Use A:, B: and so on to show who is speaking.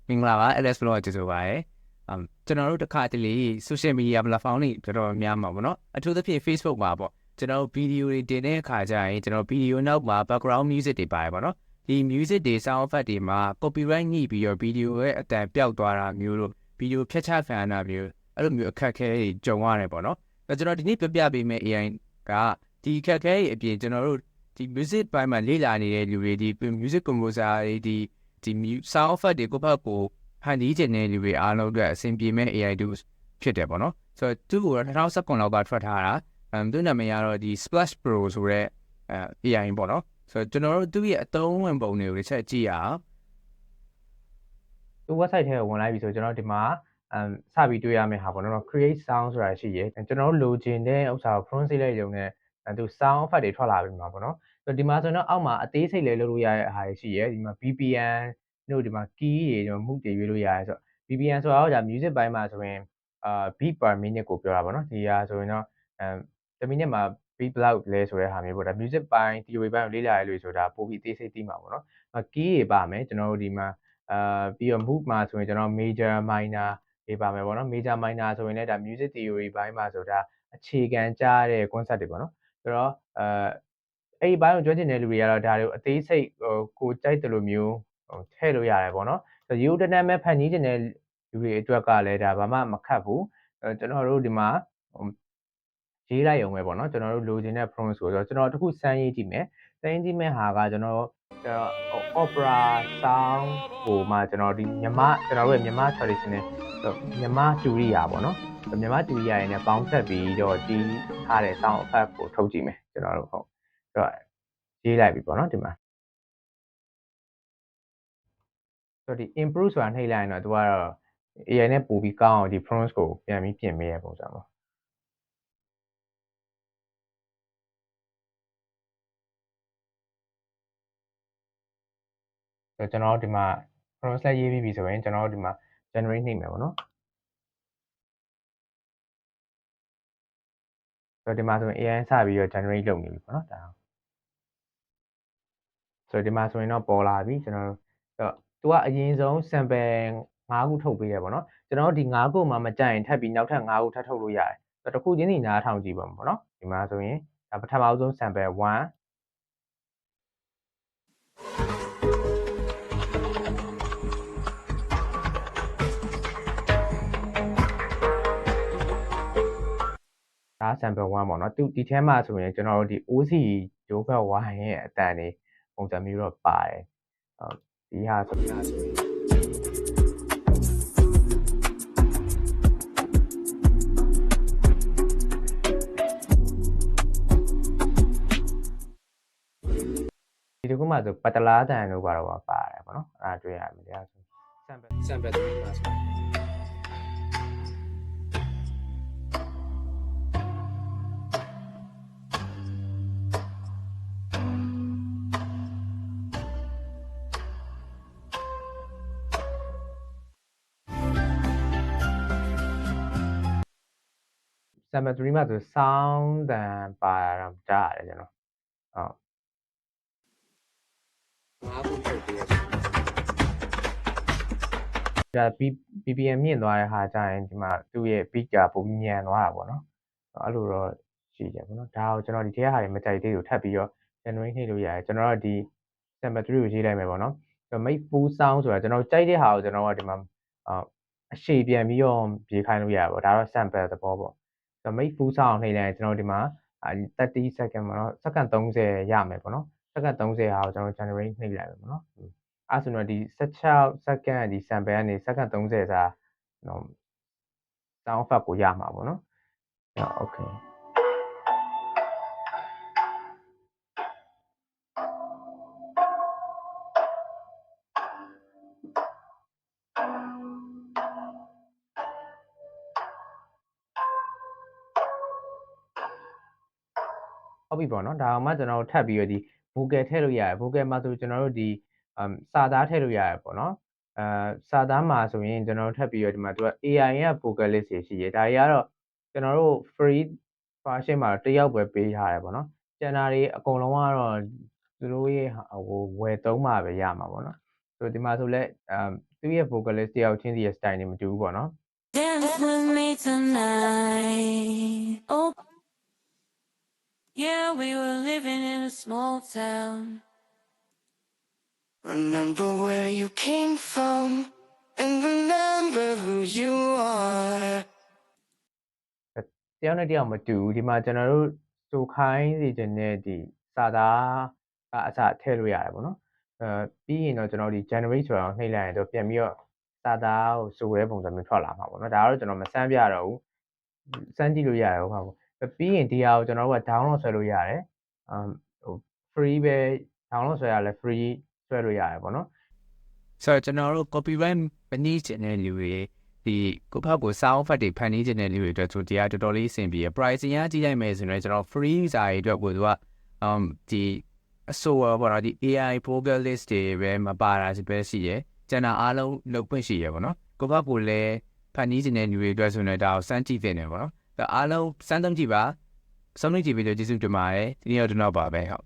A: မင်္ဂလာပါ LS Vlog ကြိုဆိုပါရစေကျွန်တော်တို့တစ်ခါတလေ social media platform တွေတော်တော်များမှာပေါ့နော်အထူးသဖြင့် Facebook မှာပေါ့ကျွန်တော်တို့ video တွေတင်တဲ့အခါကျရင်ကျွန်တော် video နောက်မှာ background music တွေပါတယ်ပေါ့နော်ဒီ music တွေ sound effect တွေမှာ copyright ညှိပြီးတော့ video ရဲ့အတန်ပျောက်သွားတာမျိုးတို့ video ဖြတ်ချခံရတာမျိုးအဲ့လိုမျိုးအခက်အခဲတွေကြုံရတယ်ပေါ့နော်ကျွန်တော်ဒီနေ့ပြပြပေးမယ့် AI ကဒီအခက်အခဲတွေအပြင်ကျွန်တော်တို့ဒီ music ပိုင်းမှာလေ့လာနေတဲ့လူတွေဒီ music composer တွေဒီ sound effect တွေကိုဘက်ကိုဖန်တီးခြင်းတဲ့လူတွေအားလုံးအတွက်အဆင်ပြေမဲ့ AI tools ဖြစ်တယ်ပေါ့နော်ဆိုတော့သူ့ကို2019လောက်ကထွက်ထားတာသူ့နာမည်ကတော့ဒီ Splash Pro ဆိုတဲ့AI ပေါ့နော်ဆိုတော့ကျွန်တော်တို့သူ့ရဲ့အသုံးဝင်ပုံတွေကိုတစ်ချက်ကြည့်ရအောင်သူ website ထဲကိုဝင်လိုက်ပြီဆိုကျွန်တော်ဒီမှာစပြီးတွေ့ရမယ့်ဟာပေါ့နော် create sound ဆိုတာရှိရယ်ကျွန်တော်တို့လိုချင်တဲ့ဥစ္စာကို prompt စိလိုက်ရုံနဲ့သူ sound effect တွေထွက်လာပြီမှာပေါ့နော်ဆိုတော့ဒီမှာဆိုတော့အောက်မှာအသေးစိတ်လေးလုပ်လို့ရတဲ့ဟာတွေရှိရယ်ဒီမှာ VPN တို့ဒီမှာ key တွေကျွန်တော် move တွေရွေးလို့ရတယ်ဆိုတော့ VPN ဆိုတာတော့ဒါ music ပိုင်းမှာဆိုရင်beat per minute ကိုပြောတာပေါ့နော်ဒီဟာဆိုရင်တော့တစ်မိနစ်မှာ beat ဘယ်လောက်လဲဆိုတဲ့ဟာမျိုးပေါ့ဒါ music ပိုင်း theory ပိုင်းကိုလေ့လာရလို့ဆိုတာပိုပြီးအသေးစိတ်သိမှာပေါ့နော် key တွေပါမယ်ကျွန်တော်တို့ဒီမှာပြီးတော့ move မှာဆိုရင်ကျွန်တော် major minor တွေပါမယ်ပေါ့နော် major minor ဆိုရင်လည်းဒါ music theory ဘိုင်းမှာဆိုတာအခြေခံကြားတဲ့ concept တွေပေါ့နော်ဆိုတော့အဲ့ဒီဘိုင်းကိုကျွမ်းကျင်တဲ့လူတွေကတော့ဒါတွေကိုအသေးစိတ်ကိုကြိုက်တယ်လို့မျိုးထည့်လို့ရတယ်ပေါ့နော်ဆိုရိုးတနမ်းပဲဖန်တီးကျင်တဲ့လူတွေအတွက်ကလည်းဒါဘာမှမခတ်ဘူးကျွန်တော်တို့ဒီမှာရေးလိုက်ရုံပဲပေါ့နော်ကျွန်တော်တို့လိုချင်တဲ့ prompt ဆိုတော့ကျွန်တော်တခုစမ်းရေးကြည့်မယ်စမ်းရေးကြည့်မဲ့ဟာကကျွန်တော်opera sound ဟိုမှာကျွန်တော်ဒီမြန်မာကျွန်တော်တို့ရဲ့မြန်မာ traditional မြန်မာကျူရီယာပေါ့နော်မြန်မာကျူရီယာရင်းနဲ့ပေါင်းဆက်ပြီးတော့တီးထားတဲ့ sound effect ကိုထုတ်ကြည့်မယ်ကျွန်တော်တို့ဟုတ်ဆိုတော့ရေးလိုက်ပြီပေါ့နော်ဒီမှာဆိုတော့ဒီ improve ဆိုတာနှိပ်လိုက်ရင်တော့သူကတော့ AI နဲ့ပို့ပြီးကောင်းအောင်ဒီ prompts ကိုပြန်ပြီးပြင်ပေးရပုံစံပေါ့ဆိုတော့ကျွန်တော်ဒီမှာ prompts လည်းရေးပြီးပြီဆိုရင်ကျွန်တော်ဒီမှာ generate နှိပ်မယ်ပေါ့နော်ဆိုတော့ဒီမှာဆိုရင် AI စပြီးတော့ generate လုပ်နေပြီပေါ့နော်ဒါဆိုတော့ဒီမှာဆိုရင်တော့ပေါ်လာပြီကျွန်တော်သူကအရင်ဆုံး sample 5ခုထုတ်ပေးရပေါ့နော်ကျွန်တော်တို့ဒီ5ခုမှမကြိုက်ရင်ထပ်ပြီးနောက်ထပ်5ခုထပ်ထုတ်လို့ရတယ်ဆိုတော့တစ်ခုချင်းစီနားထောင်ကြည့်ပါမယ်ပေါ့နော်ဒီမှာဆိုရင်ဒါပထမဆုံး sample 1ဒါ sample 1ပေါ့နော်ဒီထဲမှာဆိုရင်ကျွန်တော်တို့ဒီ OC ဂျိုးဘက်ဝိုင်းရဲ့အတန်တွေပုံစံမျိုးတော့ပါတယ်ဒီဟာဆိုဒီတစ်ခုမှဆိုပတလားတန်တို့ကတော့ပါတယ်ပေါ့နော်အဲ့ဒါတွေ့ရမယ်ဒါဆို sample 3ပါဆိုsample 3မှာဆို sound တန်ပါတာကြားရတယ်ကျွန်တော်ဟုတ်5ခုထုတ်ပေးရဒါ BPM မြင့်သွားတဲ့ဟာကြရင်ဒီမှာသူ့ရဲ့ beat ကပုံညံသွားတာပေါ့နော်အဲ့လိုတော့ရှိတယ်ပေါ့နော်ဒါကိုကျွန်တော်ဒီထဲဟာတွေမကြိုက်သေးဘူးထပ်ပြီးတော့ generate နှိပ်လို့ရတယ်ကျွန်တော်ကဒီ sample 3ကိုရေးလိုက်မယ်ပေါ့နော် make full sound ဆိုတာကျွန်တော်ကြိုက်တဲ့ဟာကိုကျွန်တော်ကဒီမှာအရှည်ပြန်ပြီးတော့ပြေးခိုင်းလို့ရတယ်ပေါ့ဒါတော့ sample သဘောပေါ့ဆိုတော့ make full sound နှိပ်လိုက်ရင်ကျွန်တော်ဒီမှာ30 second ပေါ့နော်စက္ကန့်30ရမယ်ပေါ့နော်စက္ကန့်30ဟာကိုကျွန်တော် generate နှိပ်လိုက်မယ်ပေါ့နော်အဲ့ဆိုတော့ဒီ16စက္ကန့်ဒီ sample ကနေစက္ကန့်30စာsound effect ကိုရမှာပေါ့နော်โอเคဟုတ်ပြီပေါ့နော်ဒါမှကျွန်တော်တို့ထပ်ပြီးတော့ဒီ vocal ထည့်လို့ရတယ် vocal မှာဆိုကျွန်တော်တို့ဒီစာသားထည့်လို့ရတယ်ပေါ့နော်စာသားမှာဆိုရင်ကျွန်တော်တို့ထပ်ပြီးတော့ဒီမှာသူက AI ရဲ့ vocalist တွေရှိရဒါတွေကတော့ကျွန်တော်တို့ free version မှာတယောက်ပဲပေးထားတယ်ပေါ့နော်ကျန်တာတွေအကုန်လုံးကတော့သူတို့ရဲ့ဟိုဝယ်သုံးမှာပဲရမှာပေါ့နော်ဆိုတော့ဒီမှာဆိုလဲသူ သူရဲ့ vocalist တယောက်ချင်းစီရဲ့ style နဲ့မတူဘူးပေါ့နော်
B: Dance with me tonight. Oh, yeah, we were living in a small town. Remember where you came from, and remember who you are.
A: တယောက်နဲ့တယောက်မတူဘူးဒီမှာကျွန်တော်တို့စူခိုင်းစီခြင်းနဲ့ဒီစာသားကအစထည့်လို့ရတယ်ပေါ့နော်ပြီးရင်တော့ကျွန်တော်ဒီ generate ဆိုတာကိုနှိပ်လိုက်ရင်တော့ပြန်ပြီးတော့စာသားကိုစူတဲ့ပုံစံမျိုးထွက်လာမှာပေါ့နော်ဒါကတော့ကျွန်တော်မစမ်းပြတော့ဘူးစမ်းကြည့်လို့ရတယ်ဟုတ်ပါဘူးပြီးရင်ဒီဟာကိုကျွန်တော်တို့က download ဆွဲလို့ရတယ်ဟို free ပဲ download ဆွဲရလဲ free ဆွဲလို့ရတယ်ပေါ့နော်
C: ဆိုတော့ကျွန်တော်တို့ copyright မနှိမ့်ချင်တဲ့လူတွေဒီကိုဖောက်ကို sound effect တွေဖန်တီးချင်တဲ့လူတွေအတွက်ဆိုတရားတော်တော်လေးအဆင်ပြေရ pricing ကကြီးလိုက်မယ်ဆိုရင်ကျွန်တော် free စာတွေအတွက်ကိုသူကဒီအဆိုပေါ့နော်ဒီ AI vocalist တွေပဲမပါတာပဲရှိရယ်ကျန်တာအားလုံးလုပ်ခွင့်ရှိရယ်ပေါ့နော်ကိုဖောက်ကိုလည်းဖန်တီးချင်တဲ့လူတွေအတွက်ဆိုရင်ဒါကိုစမ်းကြည့်သင့်တယ်ပေါ့နော်အားလုံးစမ်းသုံးကြည့်ပါဆုံးဖြတ်ကြည့်ပြီးတော့ကျေးဇူးတင်ပါတယ်ဒီနေ့တော့ဒီတော့ပါပဲဟုတ်